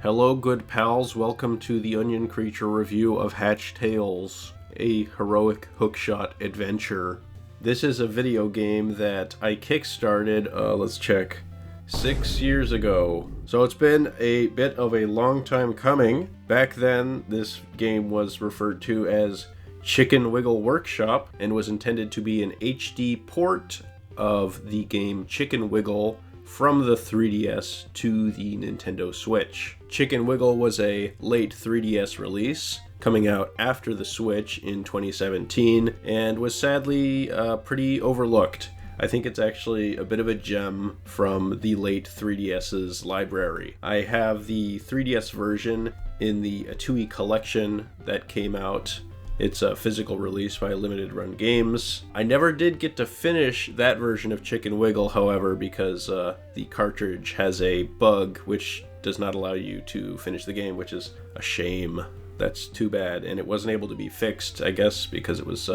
Hello, good pals. Welcome to the Onion Creature review of Hatch Tales, a heroic hookshot adventure. This is a video game that I kickstarted, let's check, 6 years ago. So it's been a bit of a long time coming. Back then, this game was referred to as Chicken Wiggle Workshop and was intended to be an HD port of the game Chicken Wiggle from the 3DS to the Nintendo Switch. Chicken Wiggle was a late 3DS release, coming out after the Switch in 2017, and was sadly pretty overlooked. I think it's actually a bit of a gem from the late 3DS's library. I have the 3DS version in the Atui collection that came out. It's a physical release by Limited Run Games. I never did get to finish that version of Chicken Wiggle, however, because the cartridge has a bug which does not allow you to finish the game, which is a shame. That's too bad, and it wasn't able to be fixed, I guess, because it was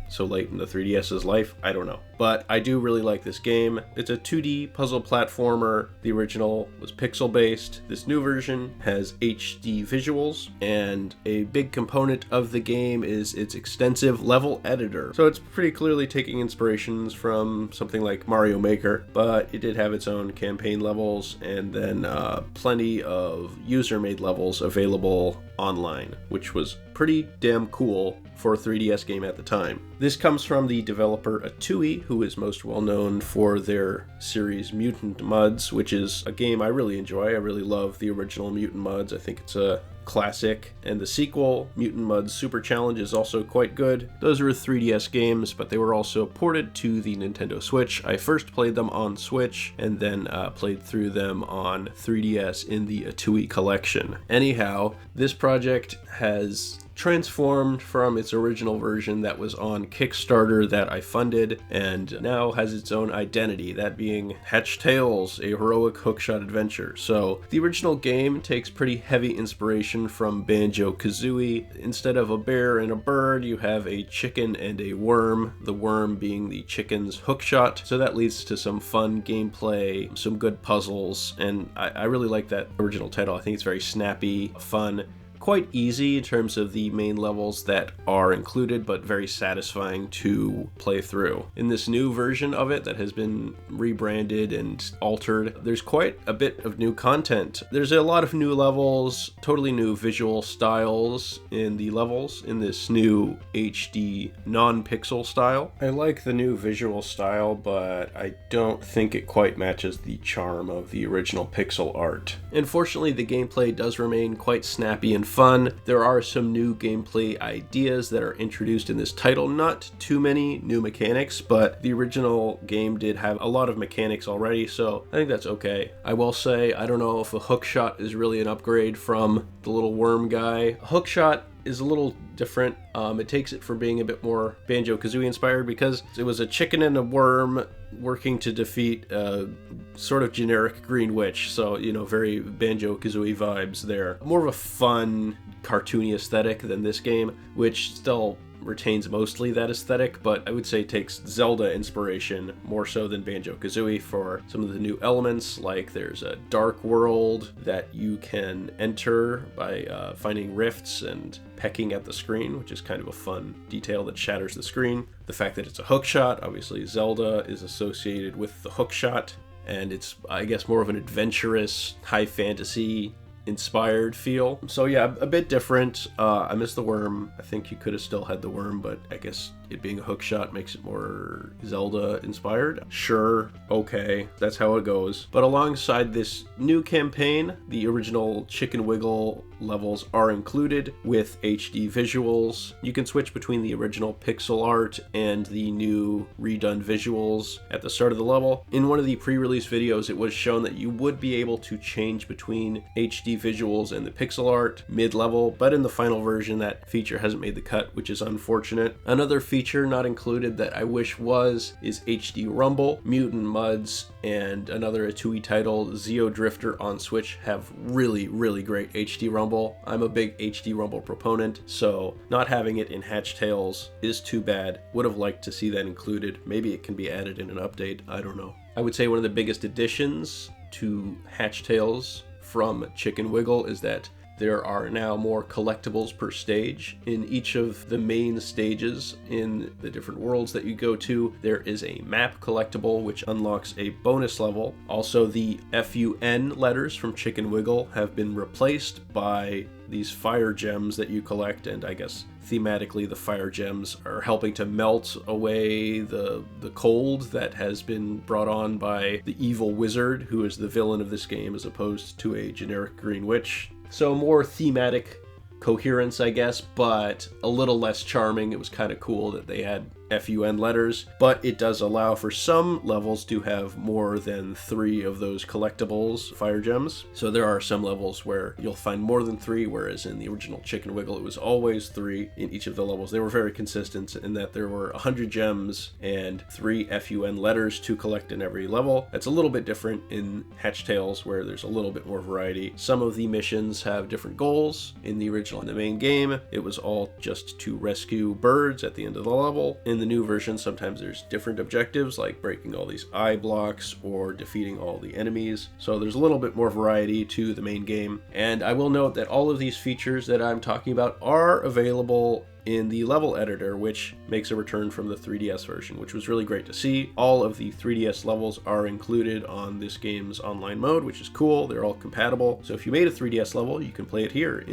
so late in the 3DS's life. I don't know. But I do really like this game. It's a 2D puzzle platformer. The original was pixel-based. This new version has HD visuals, and a big component of the game is its extensive level editor. So it's pretty clearly taking inspirations from something like Mario Maker, but it did have its own campaign levels, and then plenty of user-made levels available online, which was pretty damn cool for a 3DS game at the time. This comes from the developer Atui, who is most well known for their series Mutant Mudds, which is a game I really enjoy. I really love the original Mutant Mudds. I think it's a classic, and the sequel, Mutant Mudds Super Challenge, is also quite good. Those were 3DS games, but they were also ported to the Nintendo Switch. I first played them on Switch, and then played through them on 3DS in the Atui collection. Anyhow, this project has transformed from its original version that was on Kickstarter that I funded, and now has its own identity, that being Hatch Tales, a heroic hookshot adventure. So the original game takes pretty heavy inspiration from Banjo-Kazooie. Instead of a bear and a bird, you have a chicken and a worm, the worm being the chicken's hookshot. So that leads to some fun gameplay, some good puzzles, and I really like that original title. I think it's very snappy, fun, quite easy in terms of the main levels that are included, but very satisfying to play through. In this new version of it that has been rebranded and altered, there's quite a bit of new content. There's a lot of new levels, totally new visual styles in the levels in this new HD non-pixel style. I like the new visual style, but I don't think it quite matches the charm of the original pixel art. Unfortunately, the gameplay does remain quite snappy and fun. There are some new gameplay ideas that are introduced in this title. Not too many new mechanics, but the original game did have a lot of mechanics already, so I think that's okay. I will say, I don't know if a hookshot is really an upgrade from the little worm guy. A hookshot is a little different. It takes it from being a bit more Banjo-Kazooie inspired, because it was a chicken and a worm working to defeat a sort of generic green witch, so, you know, very Banjo-Kazooie vibes there. More of a fun, cartoony aesthetic than this game, which still retains mostly that aesthetic, but I would say takes Zelda inspiration more so than Banjo-Kazooie for some of the new elements. Like there's a dark world that you can enter by finding rifts and pecking at the screen, which is kind of a fun detail that shatters the screen. The fact that it's a hookshot, obviously Zelda is associated with the hookshot, and it's, I guess, more of an adventurous, high fantasy inspired feel. So yeah, a bit different. I miss the worm. I think you could have still had the worm, but I guess it being a hookshot makes it more Zelda inspired. Sure, okay, that's how it goes. But alongside this new campaign, the original Chicken Wiggle levels are included with HD visuals. You can switch between the original pixel art and the new redone visuals at the start of the level. In one of the pre-release videos, it was shown that you would be able to change between HD visuals and the pixel art mid-level, but in the final version that feature hasn't made the cut, which is unfortunate. Another feature not included that I wish was is HD Rumble. Mutant Mudds and another Atui title, Zeo Drifter on Switch, have really great HD Rumble. I'm a big HD Rumble proponent, so not having it in Hatch Tales is too bad. Would have liked to see that included. Maybe it can be added in an update, I don't know. I would say one of the biggest additions to Hatch Tales from Chicken Wiggle is that there are now more collectibles per stage. In each of the main stages in the different worlds that you go to, there is a map collectible which unlocks a bonus level. Also, the FUN letters from Chicken Wiggle have been replaced by these fire gems that you collect, and I guess thematically the fire gems are helping to melt away the cold that has been brought on by the evil wizard, who is the villain of this game as opposed to a generic green witch. So more thematic coherence, I guess, but a little less charming. It was kind of cool that they had FUN letters, but it does allow for some levels to have more than 3 of those collectibles, fire gems. So there are some levels where you'll find more than 3, whereas in the original Chicken Wiggle it was always 3 in each of the levels. They were very consistent in that there were 100 gems and 3 FUN letters to collect in every level. That's a little bit different in Hatch Tales, where there's a little bit more variety. Some of the missions have different goals. In the original, in the main game, it was all just to rescue birds at the end of the level. In the new version, sometimes there's different objectives, like breaking all these eye blocks or defeating all the enemies. So there's a little bit more variety to the main game. And I will note that all of these features that I'm talking about are available in the level editor, which makes a return from the 3DS version, which was really great to see. All of the 3DS levels are included on this game's online mode, which is cool. They're all compatible. So if you made a 3DS level, you can play it here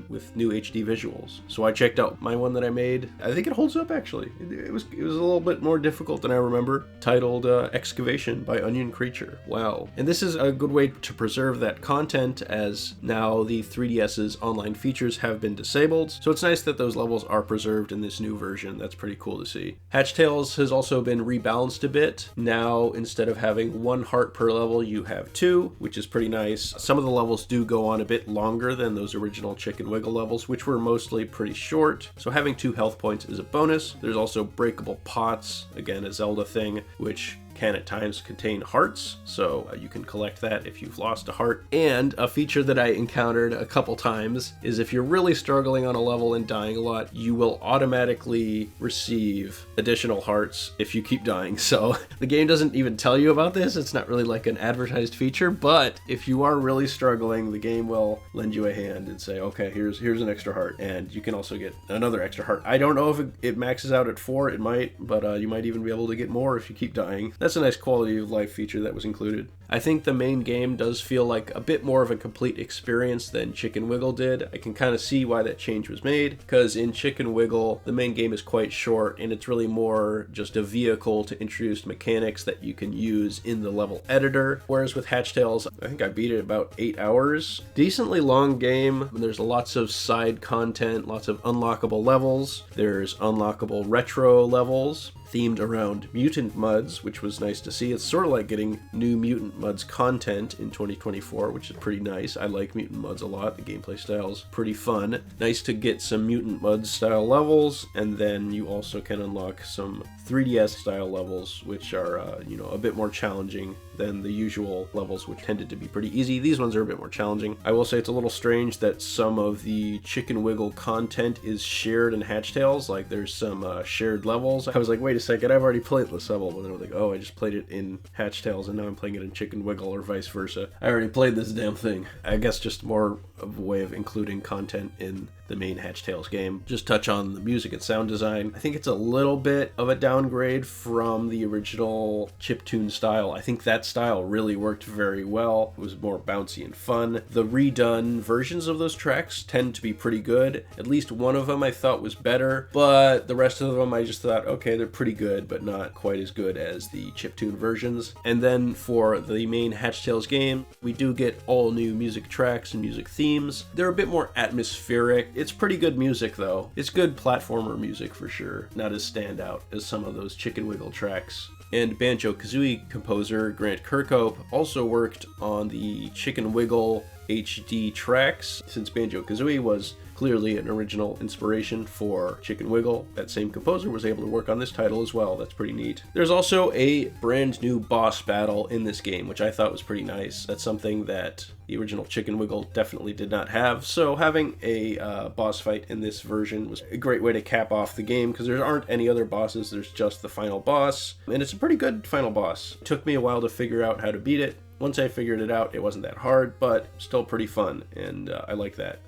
with new HD visuals. So I checked out my one that I made. I think it holds up, actually. It was a little bit more difficult than I remember. Titled Excavation by Onion Creature. Wow. And this is a good way to preserve that content, as now the 3DS's online features have been disabled. So it's nice that those levels are preserved in this new version. That's pretty cool to see. Hatch Tales has also been rebalanced a bit. Now, instead of having 1 heart per level, you have 2, which is pretty nice. Some of the levels do go on a bit longer than those original Chicken Wiggle levels, which were mostly pretty short. So having 2 health points is a bonus. There's also breakable pots, again, a Zelda thing, which can at times contain hearts, so you can collect that if you've lost a heart. And a feature that I encountered a couple times is if you're really struggling on a level and dying a lot, you will automatically receive additional hearts if you keep dying. So the game doesn't even tell you about this. It's not really like an advertised feature, but if you are really struggling, the game will lend you a hand and say, okay, here's an extra heart, and you can also get another extra heart. I don't know if it maxes out at 4, it might, but you might even be able to get more if you keep dying. That's a nice quality of life feature that was included. I think the main game does feel like a bit more of a complete experience than Chicken Wiggle did. I can kind of see why that change was made, because in Chicken Wiggle, the main game is quite short, and it's really more just a vehicle to introduce mechanics that you can use in the level editor. Whereas with Hatch Tales, I think I beat it about 8 hours. Decently long game. There's lots of side content, lots of unlockable levels. There's unlockable retro levels themed around Mutant Mudds, which was nice to see. It's sort of like getting new Mutant Mudds content in 2024, which is pretty nice. I like Mutant Mudds a lot. The gameplay style's pretty fun. Nice to get some Mutant Mudds style levels, and then you also can unlock some 3DS style levels, which are a bit more challenging than the usual levels, which tended to be pretty easy. These ones are a bit more challenging. I will say it's a little strange that some of the Chicken Wiggle content is shared in Hatch Tales. Like there's some shared levels. I was like, wait a second, I've already played this level, but then I was like, oh, I just played it in Hatch Tales and now I'm playing it in Chicken Wiggle, or vice versa. I already played this damn thing. I guess just more of a way of including content in the main Hatch Tales game. Just touch on the music and sound design. I think it's a little bit of a downgrade from the original chiptune style. I think that style really worked very well. It was more bouncy and fun. The redone versions of those tracks tend to be pretty good. At least one of them I thought was better, but the rest of them I just thought, okay, they're pretty good, but not quite as good as the chiptune versions. And then for the main Hatch Tales game, we do get all new music tracks and music themes. They're a bit more atmospheric. It's pretty good music though. It's good platformer music for sure. Not as standout as some of those Chicken Wiggle tracks. And Banjo-Kazooie composer Grant Kirkhope also worked on the Chicken Wiggle HD tracks. Since Banjo-Kazooie was clearly an original inspiration for Chicken Wiggle, that same composer was able to work on this title as well. That's pretty neat. There's also a brand new boss battle in this game, which I thought was pretty nice. That's something that the original Chicken Wiggle definitely did not have, so having a boss fight in this version was a great way to cap off the game, because there aren't any other bosses, there's just the final boss, and it's a pretty good final boss. It took me a while to figure out how to beat it. Once I figured it out, it wasn't that hard, but still pretty fun, and I like that.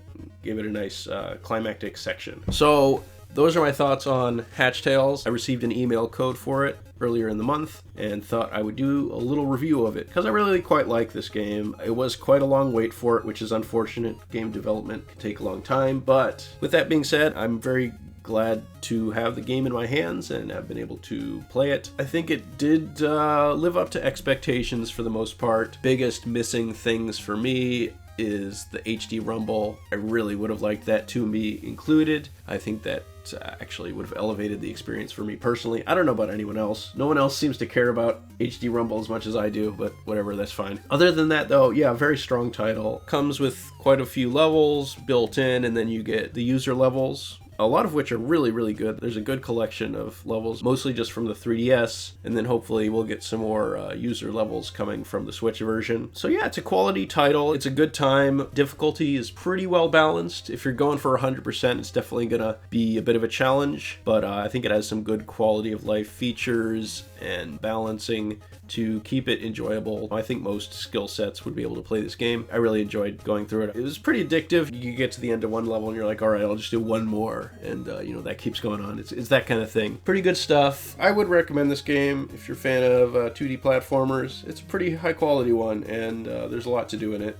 Gave it a nice climactic section. So those are my thoughts on Hatch Tales. I received an email code for it earlier in the month and thought I would do a little review of it because I really quite like this game. It was quite a long wait for it, which is unfortunate. Game development can take a long time, but with that being said, I'm very glad to have the game in my hands and have been able to play it. I think it did live up to expectations for the most part. Biggest missing things for me is the HD rumble. I really would have liked that to be included. I think that actually would have elevated the experience for me personally. I don't know about anyone else. No one else seems to care about HD rumble as much as I do, but whatever, that's fine. Other than that though, yeah, very strong title. Comes with quite a few levels built in, and then you get the user levels, a lot of which are really, really good. There's a good collection of levels, mostly just from the 3DS, and then hopefully we'll get some more user levels coming from the Switch version. So yeah, it's a quality title. It's a good time. Difficulty is pretty well balanced. If you're going for 100%, it's definitely gonna be a bit of a challenge, but I think it has some good quality of life features and balancing to keep it enjoyable. I think most skill sets would be able to play this game. I really enjoyed going through it. It was pretty addictive. You get to the end of one level and you're like, all right, I'll just do one more. And you know, that keeps going on. It's that kind of thing. Pretty good stuff. I would recommend this game if you're a fan of 2D platformers. It's a pretty high quality one, and there's a lot to do in it.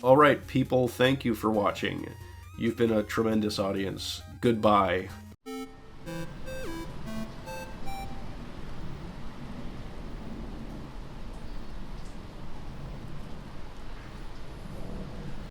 All right, people, thank you for watching. You've been a tremendous audience. Goodbye.